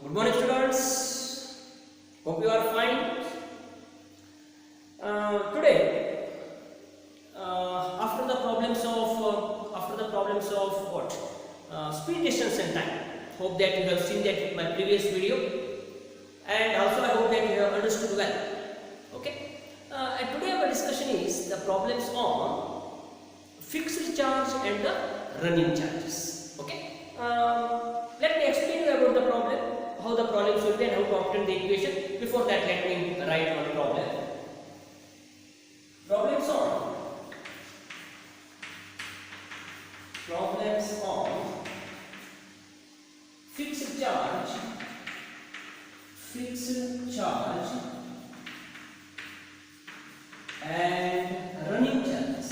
Good morning, students. Hope you are fine. Today, after the problems of what speed, distance, and time. Hope that you have seen that in my previous video, and also I hope that you have understood well. Okay. And today our discussion is the problems on fixed charge and the running charges. Okay. Let me explain you about the problem, how the problem should be and how to obtain the equation. Before that, let me write one problem. Problems on fixed charge and running charges.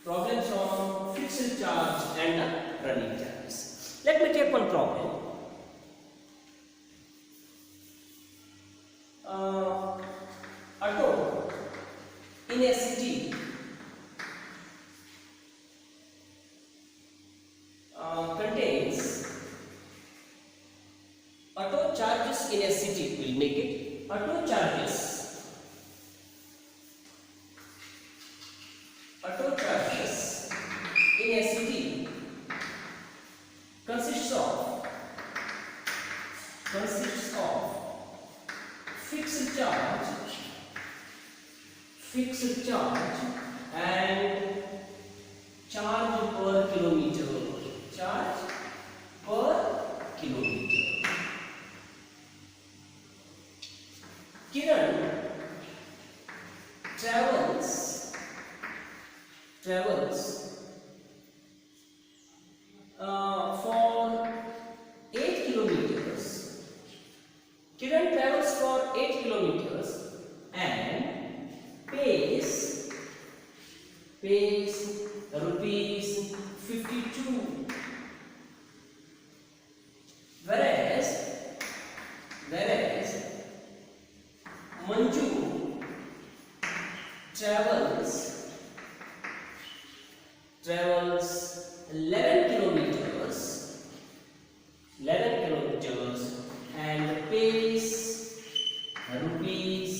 Problems on fixed charge and running charges. Let me take one problem. Auto in a city contains auto charges in a city. We'll make it auto charges in a city consists of fixed charge and charge per kilometer. Kiran travels for 8 kilometers. Kiran travels for 8 kilometers and pays rupees 52. Whereas Manju travels 11 kilometers and pays rupees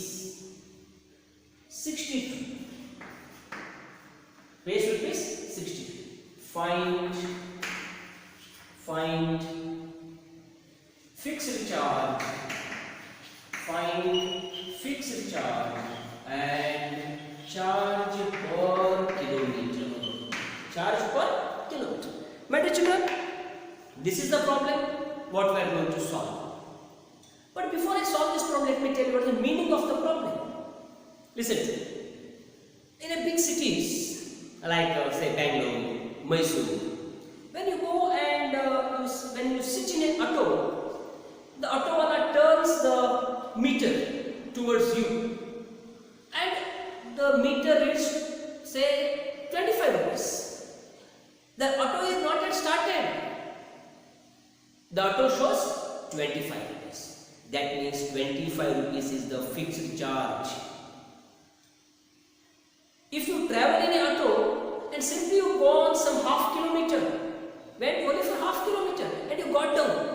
62. Find fixed charge and charge per kilometer. My dear children, this is the problem what we are going to solve. But before I solve this problem, let me tell you what is the meaning of the problem. Listen to me. In a big cities like say Bangalore, Mysore, when you go and when you sit in an auto, the auto wala turns the meter towards you, and the meter reads say 25 rupees. The auto is not yet started. The auto shows 25 rupees. That means 25 rupees is the fixed charge. If you travel in an auto and simply you go on some half kilometer, went only for half kilometer and you got down,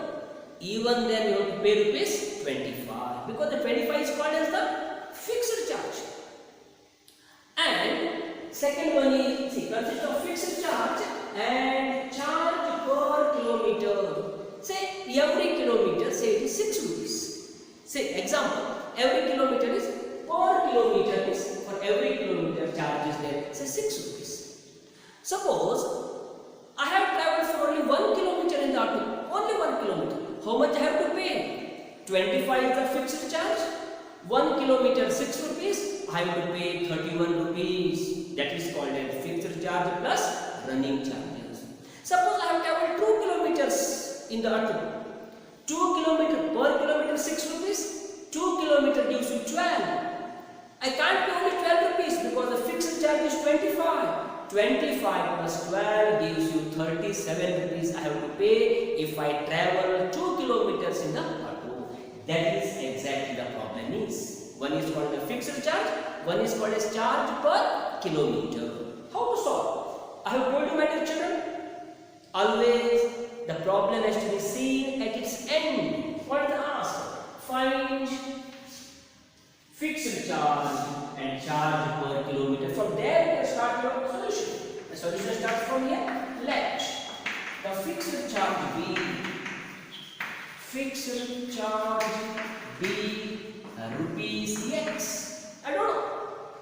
even then you have to pay rupees 25, because the 25 is called as the fixed charge. And second one is consists of fixed charge and charge per kilometer. Say every kilometer, say it is 6 rupees. Say example, every kilometer is per kilometer is for every kilometer charge is there. Say 6 rupees. Suppose I have traveled for only 1 kilometer in the auto, only 1 kilometer. How much I have to pay? 25 is the fixed charge. 1 kilometer 6 rupees. I have to pay 31 rupees. That is called a fixed charge plus running charges. Suppose I have traveled 2 kilometers in the auto. 2 kilometer per kilometer 6 rupees. 2 kilometer gives you 12. I can't pay only 12 rupees because the fixed charge is 25. 25 plus 12 gives you 37 rupees I have to pay if I travel 2 kilometers in the auto. That is exactly the problem is. One is called a fixed charge, one is called as charge per kilometer. How to solve? I have told you, my dear children, always the problem has to be seen at its end. What is the answer? Find fixed charge and charge per kilometer. From there you can start your solution. The solution starts from here. Let the fixed charge be rupees X. I don't know.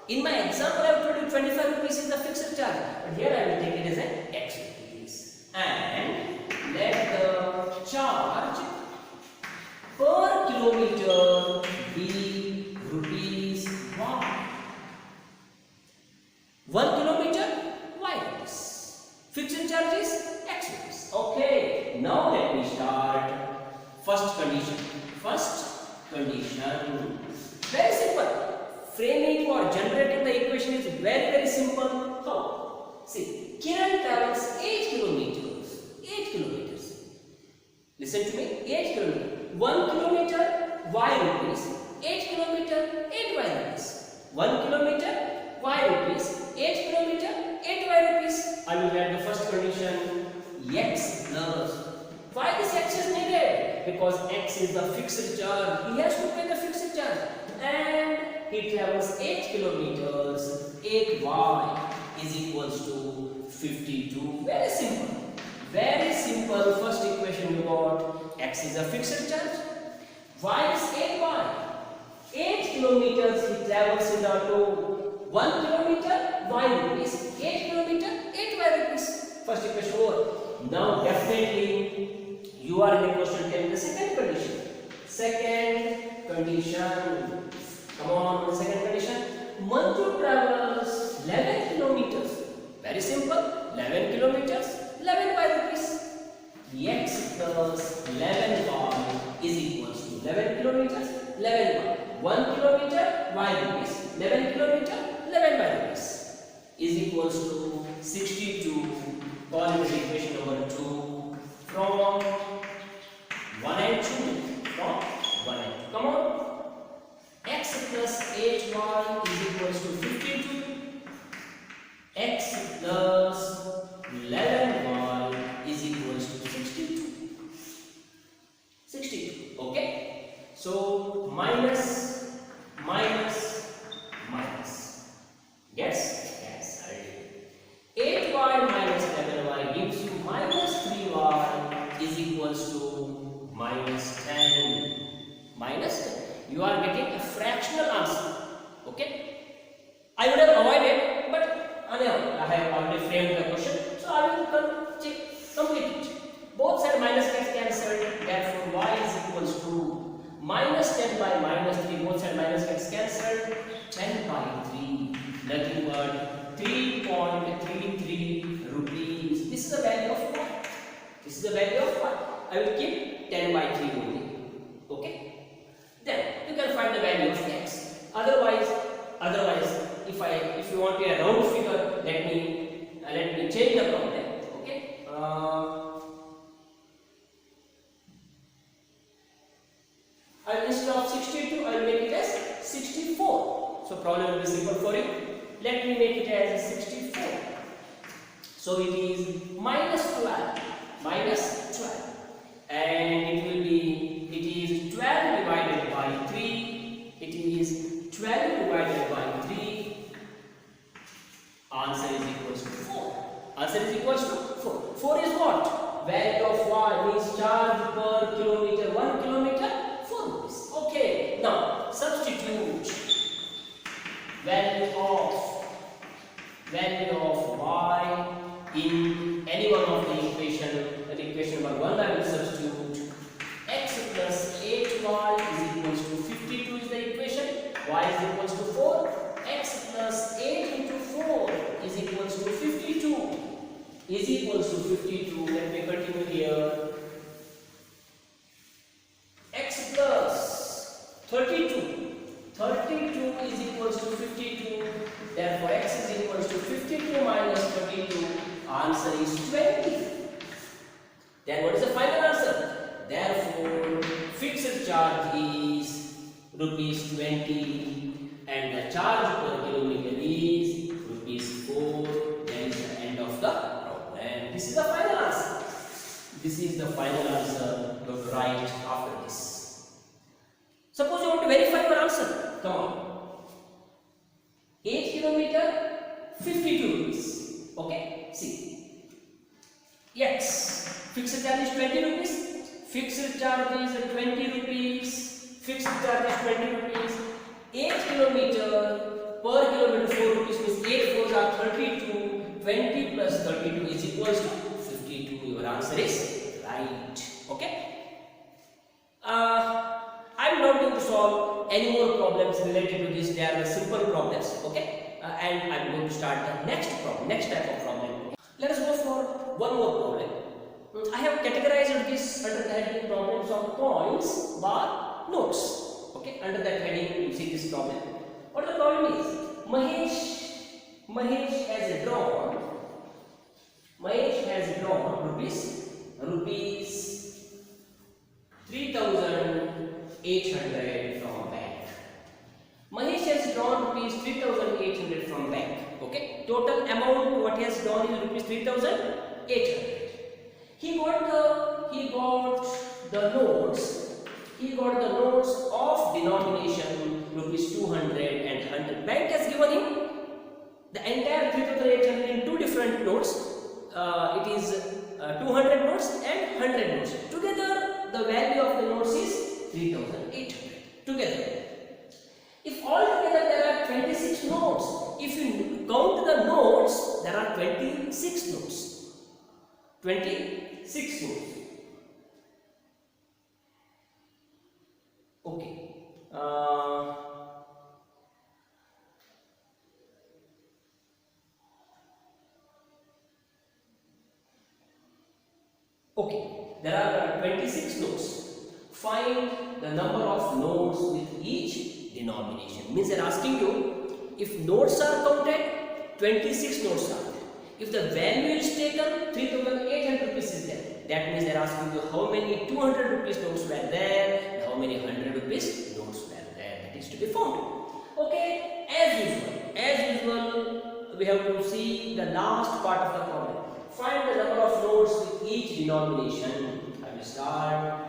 In my example, I have told you 25 rupees is the fixed charge, but here I will take it as an X rupees. And let the charge per kilometer be rupees Y. 1 kilometer, Y rupees. Fixed charge is X rupees. Okay, now let me start first condition. Very simple. Framing or generating the equation is very simple. How? See, Kiran travels 8 kilometers. 8 kilometers. Listen to me. 8 kilometers. 1 kilometer, Y rupees. 8 kilometer, 8 Y rupees. 1 kilometer, Y rupees. 8 kilometer, 8 Y rupees. I will write the first condition. X plus. Why this X is needed? Because X is the fixed charge. He has to pay the fixed charge. And he travels 8 kilometers. 8Y is equals to 52. Very simple. Very simple. First equation you got. X is a fixed charge. Y is 8Y. 8 kilometers he travels in the auto. 1 kilometer, Y rupees. 8 kilometer, 8Y rupees. First equation over. Now definitely you are in a question telling the second condition. Second condition. Come on, second condition. Manju travels 11 kilometers. Very simple. 11 kilometers, 11 Y rupees. X plus 11Y is equals to 11 kilometers, 11Y. 1 kilometer, Y rupees. 11 kilometer, 11 Y rupees is equals to 62. Call it equation number 2 from 1 and 2. From 1 and 2. Come on. X plus 8Y is equals to 52. X plus 11Y is equals to 62. 62. Okay. So minus. Yes? Yes, I did. 8Y minus 11Y gives you minus 3Y is equals to minus 10. Minus 10. You are getting a fractional answer. Okay? I would have avoided, but I have already framed the question, so I will complete it. Both sides minus gets cancelled, therefore y is equals to minus 10 by minus 3. Both sides minus gets cancelled. 10 by 3. Nothing but 3.33 rupees. This is the value of y. This is the value of y. I will keep 10 by 3 only. Okay? Then you can find the value of x. Otherwise, if you want a round figure, let me change the problem. Okay? Instead of 62, I will make it as 64. So problem will be simple for you. Let me make it as 64. So it is minus 12. Minus 12. And it is 12 divided by 3. It is 12 divided by 3. Answer is equals to 4. Answer is equals to 4. 4 is what? Value of y means charge per kilometer. 1 kilometer, 4 rupees. Okay. Now substitute value of y in any one of the equation. Equation number 1 I will substitute x plus 8y is equals to 52 is the equation. Y is equals to 4. X plus 8 into 4 is equals to 52. Is equals to 52. Let me continue here. X plus 32. 32 is equals to 52. Therefore x is equals to 52 minus 32. Answer is 20. Then what is the final answer? Therefore, fixed charge is rupees 20, and the charge per kilometer is rupees 4. That is the end of the problem. This is the final answer. This is the final answer you have to write after this. Suppose you want to verify your answer. Come on. 8 kilometer, 52 rupees. Okay, see. X. Fixed charge is 20 rupees. Fixed charge is 20 rupees. Fixed charge is 20 rupees. 8 kilometer per kilometer 4 rupees means 8 4s are 32. 20 plus 32 is equals to 52. Your answer is right. Okay. I'm not going to solve any more problems related to this. They are the simple problems. Okay. And I'm going to start the next problem, next type of problem. Let us go for one more problem. I have categorized this under the heading problems of points, bar, notes. Okay, under that heading you see this problem. What the problem is? Mahesh has drawn rupees 3,800 from bank. Mahesh has drawn rupees 3,800 from bank. Okay, total amount what he has drawn is rupees 3,800. He got the notes of denomination rupees 200 and 100. Bank has given him the entire 3,800 in two different notes. It is 200 notes and 100 notes. Together, the value of the notes is 3,800. Together. If altogether there are 26 notes, if you count the notes, there are 26 notes. 26 notes. Okay. Okay. There are 26 notes. Find the number of notes with each denomination. Means they are asking you, if notes are counted, 26 notes are there. If the value is taken, 3,800 rupees is there. That means they are asking you how many 200 rupees notes were there and how many 100 rupees notes were there. That is to be found. Okay, as usual, we have to see the last part of the problem. Find the number of notes with each denomination. I will start.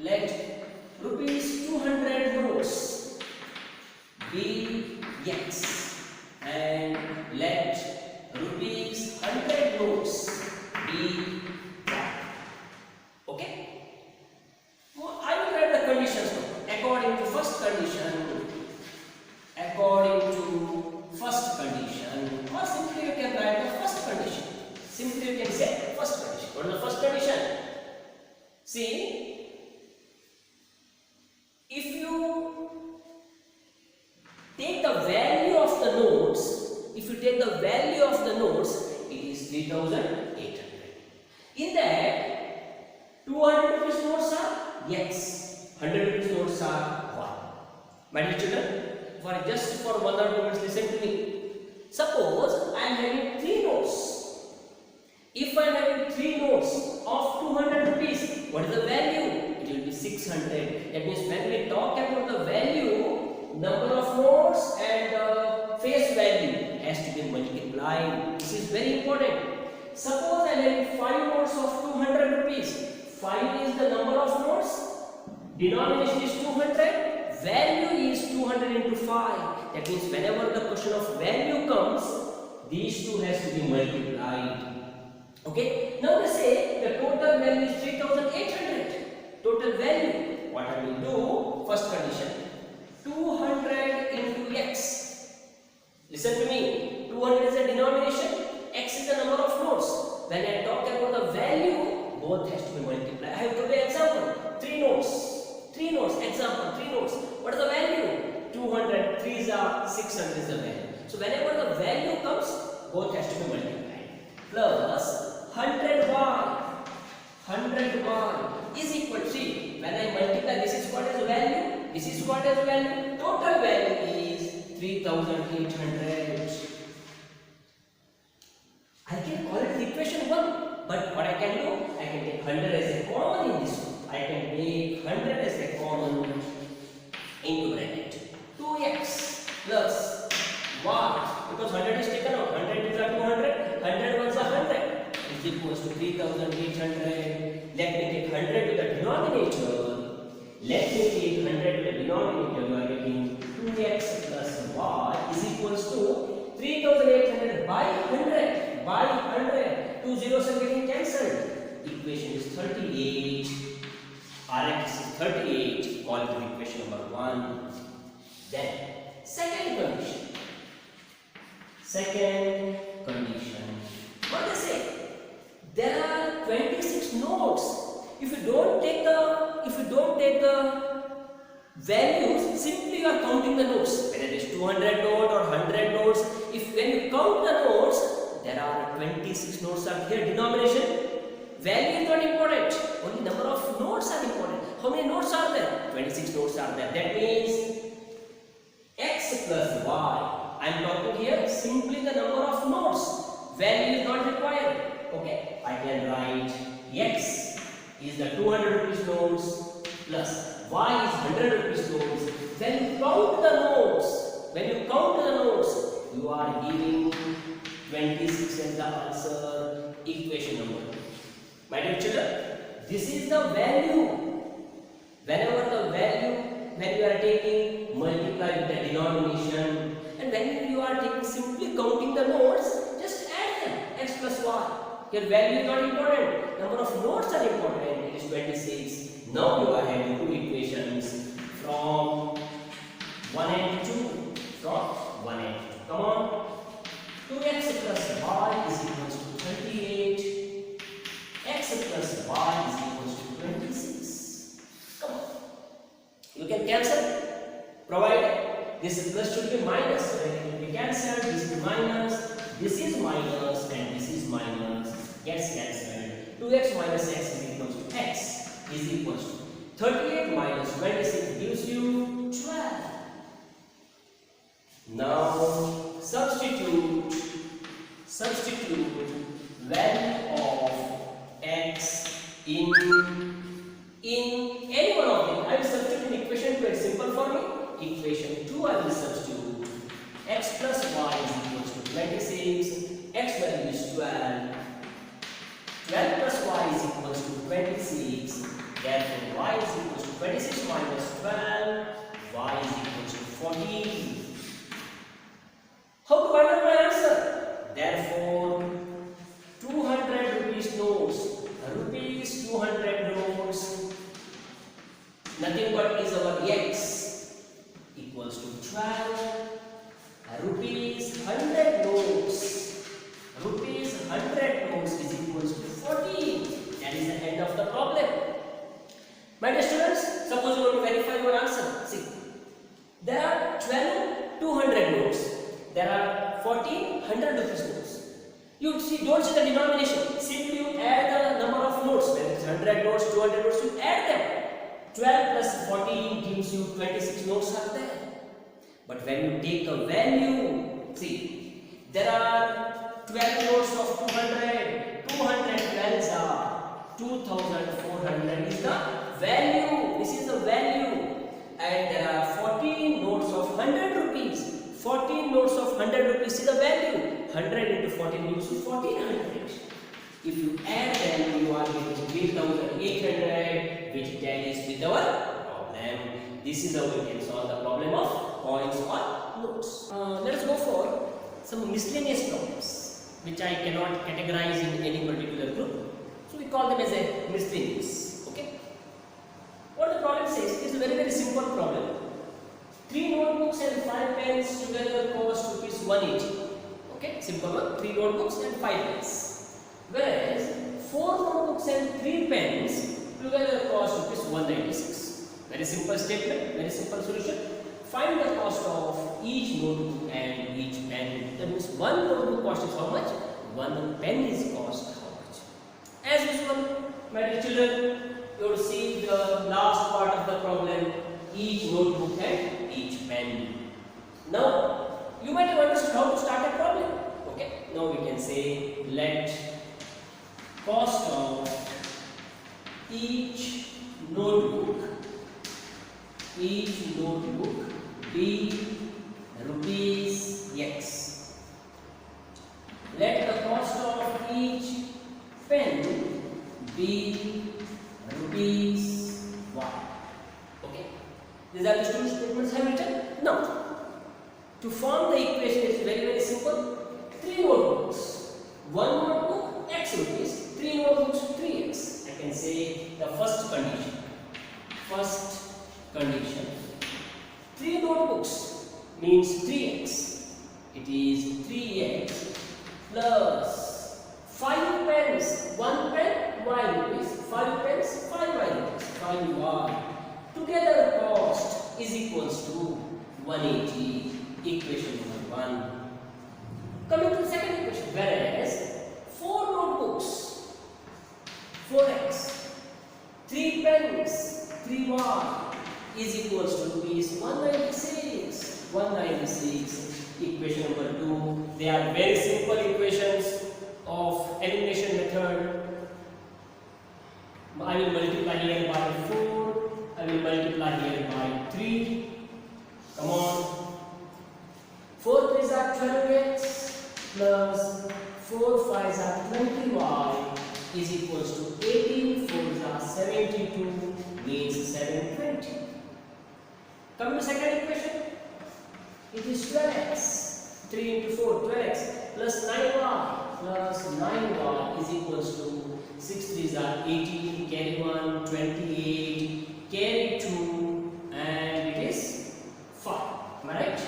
Let rupees 200 notes be X and let rupees 100 notes be Y. Okay? Well, I will write the conditions now. According to first condition, or simply you can write the first condition. Simply you can say first condition. What is the first condition? See, if you take the value of the notes, it is 3,800. In that, 200 rupees notes are X, 100 rupees notes are Y. My dear children, for 1 or 2 minutes, listen to me. Suppose I am having 3 notes. If I am having 3 notes of 200 rupees, what is the value? It will be 600. That means when we talk about the value, number of notes and face value has to be multiplied. This is very important. Suppose I am having 5 notes of 200 rupees. 5 is the number of notes. Denomination is 200. Value is 200 into 5. That means whenever the question of value comes, these two has to be multiplied. Okay. Now let's say the total value is 3,800. Total value. What I will do? First condition. 200 into X. Listen to me. 200 is the denomination. X is the number of notes. When I talk about the value, both has to be multiplied. I have to give example. 3 notes. 3 notes. Example. 3 notes. What is the value? 200. 3 is 600 is the value. So whenever the value comes, both has to be multiplied. Plus 100y. 100y is equal to 3. When I multiply, this is what is the value. This is what is the value. Total value is 3,800. I can call it equation 1. But what I can do, I can take 100 as a common in this one. I can take 100 as a denominator, let me take 100 to the denominator. You are getting 2x plus y is equals to 3800 by 100. By 100. 2 zeros are getting cancelled. Equation is 38. Rx is 38. Call it equation number 1. Then, second condition. Second condition. What they say? There are 26 notes. If you don't take the values, simply you are counting the notes. Whether it is 200 note or 100 notes, when you count the notes, there are 26 notes are here. Denomination, value is not important. Only number of notes are important. How many notes are there? 26 notes are there. That means x plus y. I am talking here simply the number of notes. Value is not required. Okay, I can write x is the 200 rupees notes plus y is 100 rupees notes. When you count the notes, you are giving 26 as the answer. Equation number 2. My dear children, this is the value. When you are taking multiply with the denomination, and when you are taking simply counting the notes, just add them, x plus y. Your value is not important. Number of notes are important. It is 26. Now you are having two equations from 1 and 2. From 1 and 2. Come on. 2x plus y is equals to 38. X plus y is equals to 26. Come on. You can cancel. Provided this is plus should be minus. So it will be cancelled. This is minus. This is minus and this is minus. Gets cancelled. 2x minus x is equals to x is equals to 38 minus 26 gives you 12. Now substitute value of x in any one of them. I will substitute in equation 2. It's simple for me. Equation 2 I will substitute x plus y is equals to 26. X value is 12. 12 plus y is equals to 26. Therefore, y is equals to 26 minus 12. Y is equals to 14. How to find out my answer? Therefore, 200 rupees notes. Rupees 200 notes. Nothing but is our x equals to 12. Rupees 100 notes. Rupees 100 notes is equals to 14. That is the end of the problem. My dear students, suppose you want to verify your answer. See, there are 12 200 notes. There are 14 100 rupees notes. You see, don't see the denomination. Simply you add the number of notes. When it is 100 notes, 200 notes, you add them. 12 plus 14 gives you 26 notes are there. But when you take a value, see, there are 12 notes of 200. 212 are 2400 is the value. This is the value. And there are 14 notes of 100 rupees. 14 notes of 100 rupees is the value. 100 into 14 gives you 1400. If you add them, you are getting 3800, which tallies with our problem. This is how we can solve the problem of coins or notes. Let us go for some miscellaneous problems, which I cannot categorize in any particular group. So we call them as a miscellaneous. Okay. What the problem says is a very, very simple problem. 3 notebooks and 5 pens together cost rupees 180. Okay, simple one. 3 notebooks and 5 pens. Whereas 4 notebooks and 3 pens together cost rupees 196. Very simple statement, very simple solution. Find the cost of each notebook and each pen. That means one notebook cost is how much? One pen is cost how much? As usual, my dear children, you will see the last part of the problem. Each notebook and each pen. Now, you might have understood how to start a problem. Okay. Now we can say let cost of each notebook be rupees X. Let the cost of each pen be rupees are the two statements I have written. Now, to form the equation is very simple. 3 notebooks. 1 notebook, x rupees. 3 notebooks, 3x. I can say the first condition. 3 notebooks means 3x. It is 3x plus 5 pens. 1 pen, y rupees. 5 pens, 5y rupees. 5y. Together cost is equals to 180. Equation number 1. Coming to the second equation, whereas 4 notebooks, 4x, 3 pens, 3y is equals to rupees 196. 196. Equation number 2. They are very simple equations of elimination method. I will multiply here by 4. I will multiply here by 3. Come on. 4 3s are 12x plus 4 5s are 20y is equals to 18 4s are 72 means 720. Come to second equation. It is 12x. 3 into 4 12x plus 9y plus 9y is equals to 6 3s are 18 carry 1 28 carry 2 and it is 5. Am I right?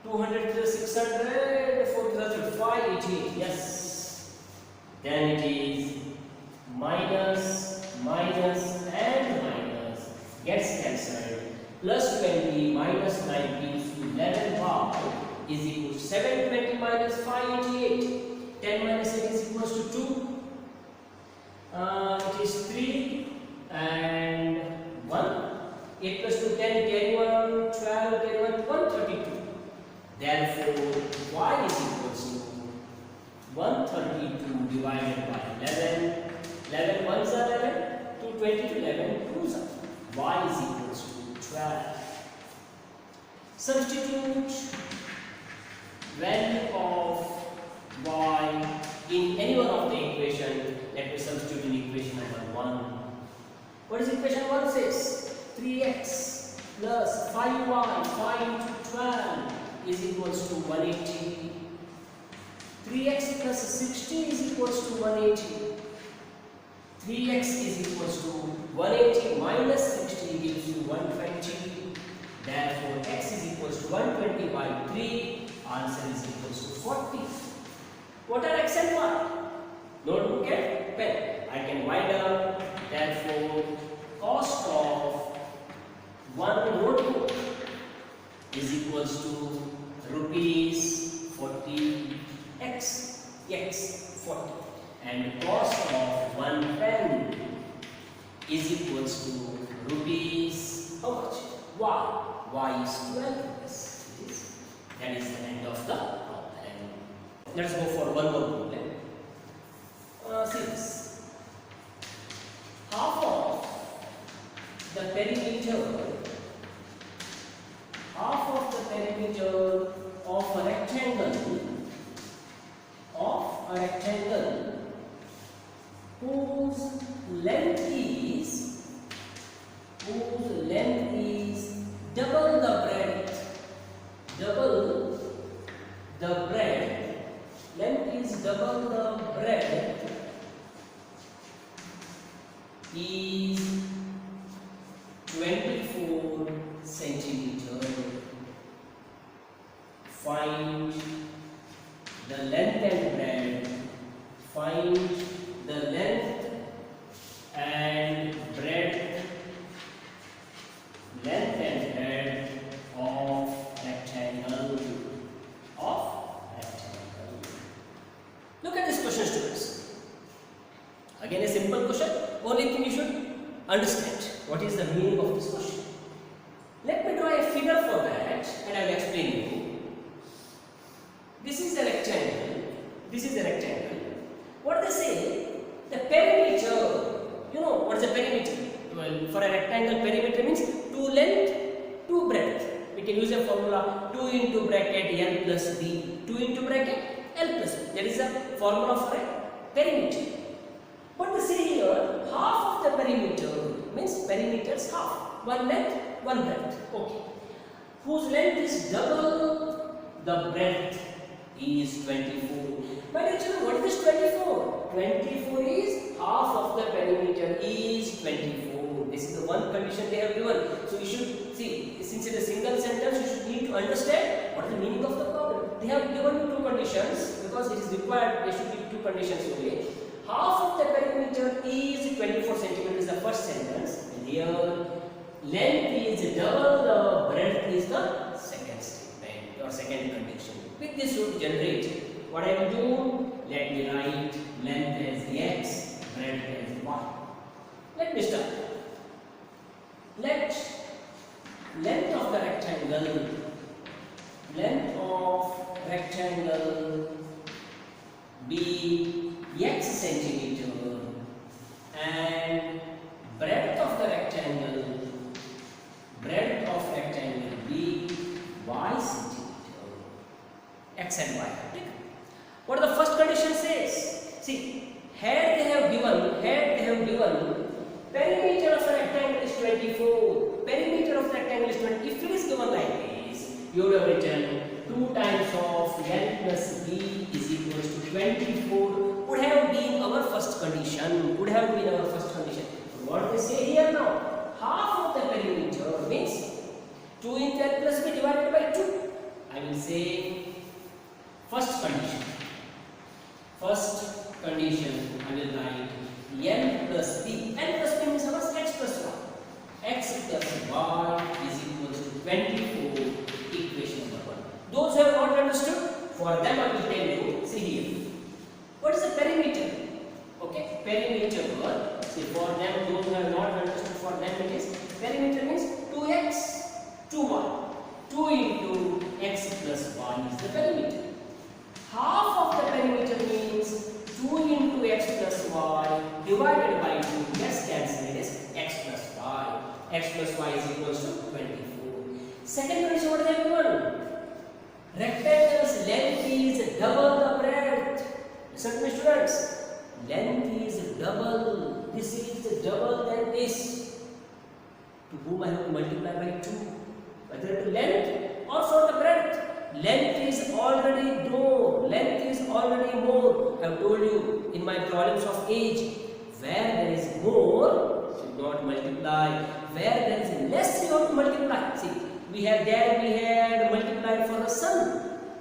200 plus 600, 4 plus 588. Yes. Then it is minus and minus gets cancelled. Plus 20 minus 19 so 11 bar is equal to 720 minus 588. 10 minus 8 is equals to 2. It is 3 and 1. 8 plus 2 10 carry 1 12 carry 1 132. Therefore, y is equals to 132 divided by 11. 11 ones are 11. 220 to 11 twos are. Y is equals to 12. Substitute value of y in any one of the equation. Let me substitute in equation number 1. What is equation 1 says? 3x plus 5y 5 into 12 is equals to 180. 3x plus 60 is equals to 180. 3x is equals to 180 minus 60 gives you 120. Therefore, x is equals to 120 by 3. Answer is equals to 40. What are x and y? Notebook and pen. I can wind up. Therefore, cost of one notebook is equals to rupees 40 x 40 and cost of one pen is equals to rupees how much? Y is 12 rupees. That is the end of the problem. Let's go for one more problem. See this. Half of the perimeter of a rectangle whose length is double the breadth. Length is double the breadth is 24 centimeter. Find the length and breadth. Find the length and breadth of rectangle. Look at this question, students. Again, a simple question. Only thing you should understand what is the meaning of this question. Let me draw a figure for that and I will explain you. This is a rectangle. What they say? The perimeter. You know what is a perimeter? Well, for a rectangle, perimeter means 2 length, 2 breadth. We can use a formula 2 into bracket L plus B. 2 into bracket L plus B. That is the formula for a perimeter. But they say here half of the perimeter means perimeter is half. One length, one breadth. Okay. Whose length is double the breadth is 24. My dear children, what is this 24? 24 is half of the perimeter is 24. This is the one condition they have given. So you should see, since it is a single sentence, you should need to understand what is the meaning of the problem. They have given you two conditions because it is required. There should be two conditions only. Half of the perimeter is 24 centimeters. The first sentence. And here, length is double the breadth is the second statement or second condition. With this, you generate. What I will do? Let me write length as x, breadth as y. Let me start. Let length of the rectangle be x centimeter and breadth of rectangle be y centimeter. X and y. What the first condition says? See, had they have given perimeter of a rectangle is 24. Perimeter of the rectangle is 20. If it is given like this, you would have written 2 times of L plus B is equals to 24. Would have been our first condition. What they say here now? Half of the perimeter means 2 into L plus B divided by 2. I will say first condition. I will write N plus B. N plus B means how much? X plus y. X plus y is equals to 24. Equation number 1. Those who have not understood, for them I will tell you. See here. What is the perimeter? Okay, perimeter. See, for them, those who have not understood, for them it is perimeter means 2x, 2y. 2 into x plus y is the perimeter. Half of the perimeter means 2 into x plus y divided by 2. Let's cancel it as x plus y. X plus y is equals to 24. Second condition, what is that one? Rectangle's length is double the breadth. Listen to me, students. Length is double. This is double than this. To whom I have to multiply by 2. Whether to length or for the breadth. Length is already more. I have told you in my problems of age. Where there is more, should not multiply. Where there is less, you have to multiply. See, we had multiplied for the sun.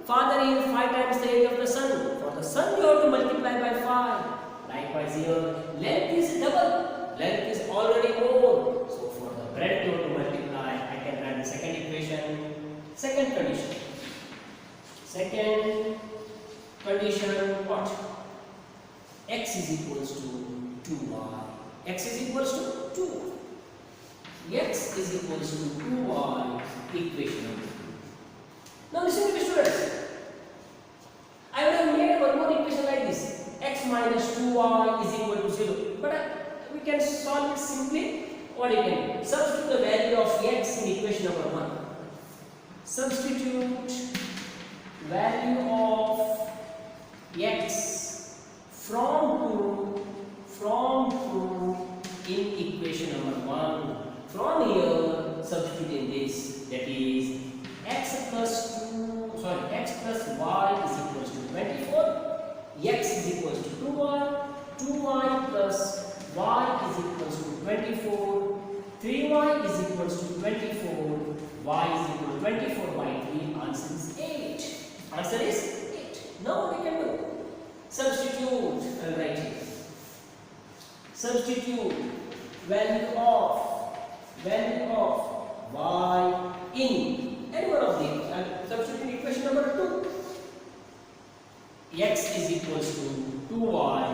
Father is 5 times the age of the sun. For the sun, you have to multiply by 5. Likewise here, length is double. Length is already more. So for the breadth, you have to multiply. I can write the second equation. Second condition. What? X is equals to 2y. X is equals to 2. X is equals to 2y. Equation number 2. Now listen to me, students. I would have made one more equation like this. X minus 2y is equal to 0. But we can solve it simply. What you can do? Substitute the value of x in equation number 1. Substitute value of x from 2 in equation number 1. From here, substitute in this. That is x plus y is equals to 24. X is equals to 2y. 2y plus y is equals to 24. 3y is equals to 24. Y is equal to 24 by 3. Answer is 8. Answer is 8. Now what we can do? Substitute. I will write here. Substitute value of y in any one of these. I will substitute in equation number 2. X is equals to 2y.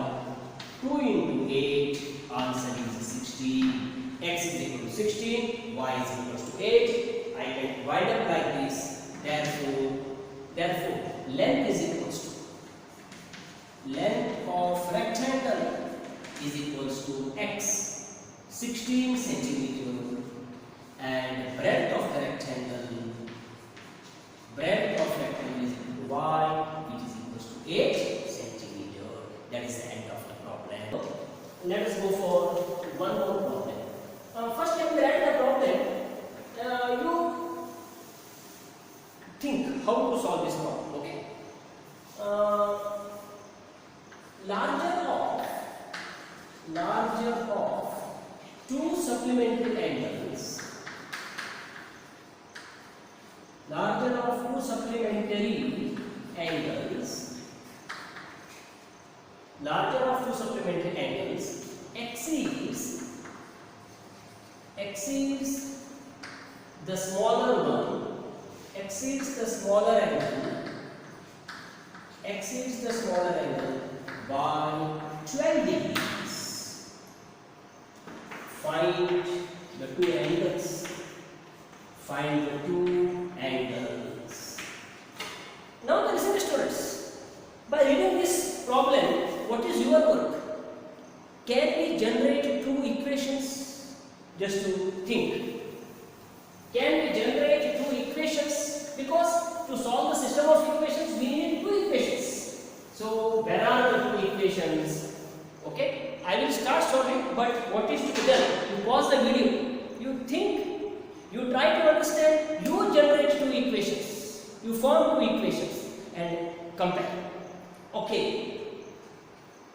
2 into 8. Answer is 16. X is equal to 16. Y is equals to 8. I can wind up like this. Therefore, length is equals to length of rectangle is equals to x 16 centimeter and breadth of the rectangle is equal to y, which is equals to 8 centimeter. That is the end of the problem. Let us go for one more problem. First, let me write the problem think how to solve this problem. Okay. Larger of two supplementary angles. Larger of two supplementary angles. Larger of two supplementary angles exceeds the smaller one. Exceeds the smaller angle by 12 degrees. Find the two angles. Now listen, students. By reading this problem, what is your work? Can we generate two equations? Just to think. Can we generate two equations? Because to solve the system of equations, we need two equations. So, where are the two equations? Okay, I will start solving, but what is to be done? You pause the video. You think, you try to understand, you generate two equations. You form two equations and compare. Okay.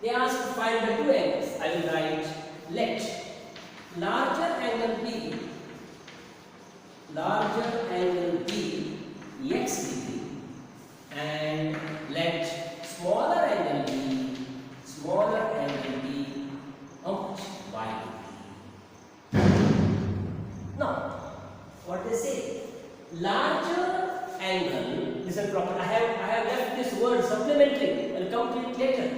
They ask to find the two angles. I will write, let larger angle be x degree and let smaller angle be how much? Y degree. Now, what they say? Larger angle, listen properly. I have left this word supplementary. I will come to it later.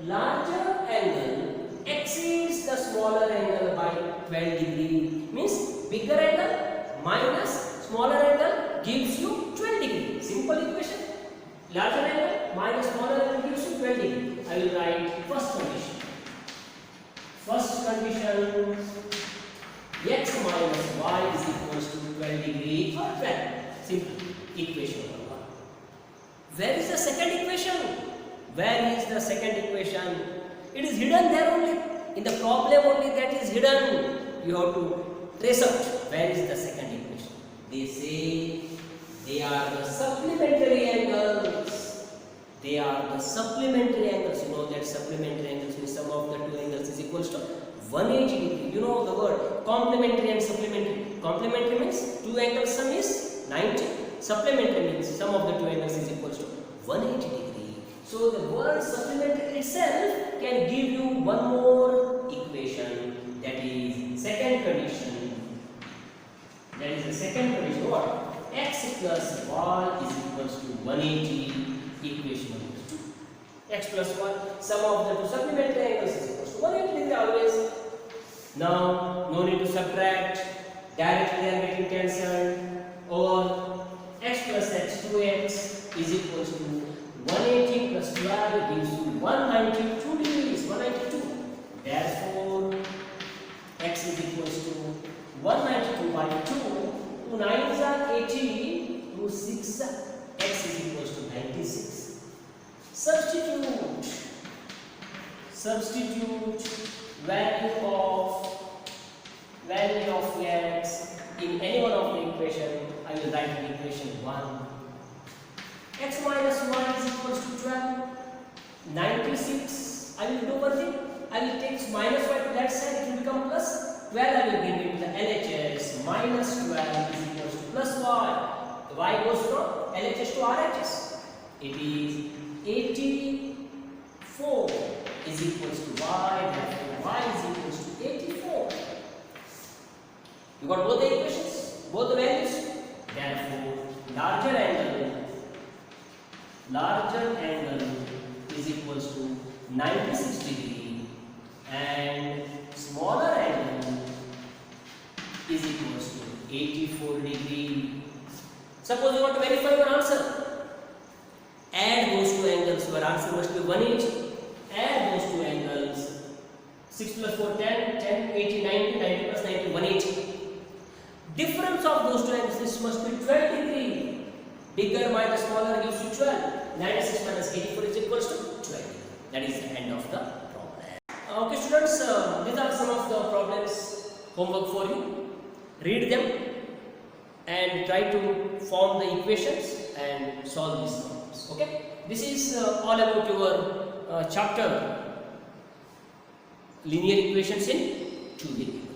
Larger angle exceeds the smaller angle by 12 degree. Means bigger angle minus smaller angle gives you 12 degree. Simple equation. Larger angle minus smaller angle gives you 12 degree. I will write first condition. First condition, x minus y is equals to 12 degree for 12. Simple equation number 1. Where is the second equation? Where is the second equation? It is hidden there only. In the problem only that is hidden. You have to trace out. Where is the second equation? They say they are the supplementary angles. They are the supplementary angles. You know that supplementary angles means sum of the two angles is equals to 180 degree. You know the word complementary and supplementary. Complementary means two angles sum is 90. Supplementary means sum of the two angles is equals to 180 degree. So the word supplementary itself can give you one more equation, that is second condition. That is the second condition. What? X plus y is equals to 180. Equation number 2. X plus y, sum of the two supplementary angles is equals to 180 degree always. Now no need to subtract. Directly they are getting cancelled. Or x plus x 2x is equals to 180 plus 12 gives you 192 degrees. 192. Therefore, x is equals to 192 by 2. 2 9s are 80. 2 6. X is equals to 96. Substitute value of x in any one of the equation. I will write in equation 1. X minus y is equals to 12. 96. I will do one thing. I will take minus y to that side. It will become plus 12. I will bring it to the LHS. Minus 12 is equals to plus y. The y goes from LHS to RHS. It is 84 is equals to y. Therefore, y is equals to 84. You got both the equations, both the values. Therefore, larger angle is equals to 96 degree and smaller angle is equals to 84 degree. Suppose you want to verify your answer. Add those two angles. Your answer must be 180. Add those two angles. 6 plus 4, 10, 10, 80, 90, 90 plus 90, 180. Difference of those two angles, this must be 12 degree. Bigger minus smaller gives you 12. 96 minus 84 is equals to 12. That is the end of the problem. Okay students, these are some of the problems, homework for you. Read them and try to form the equations and solve these problems. Okay, this is all about your chapter linear equations in 2D.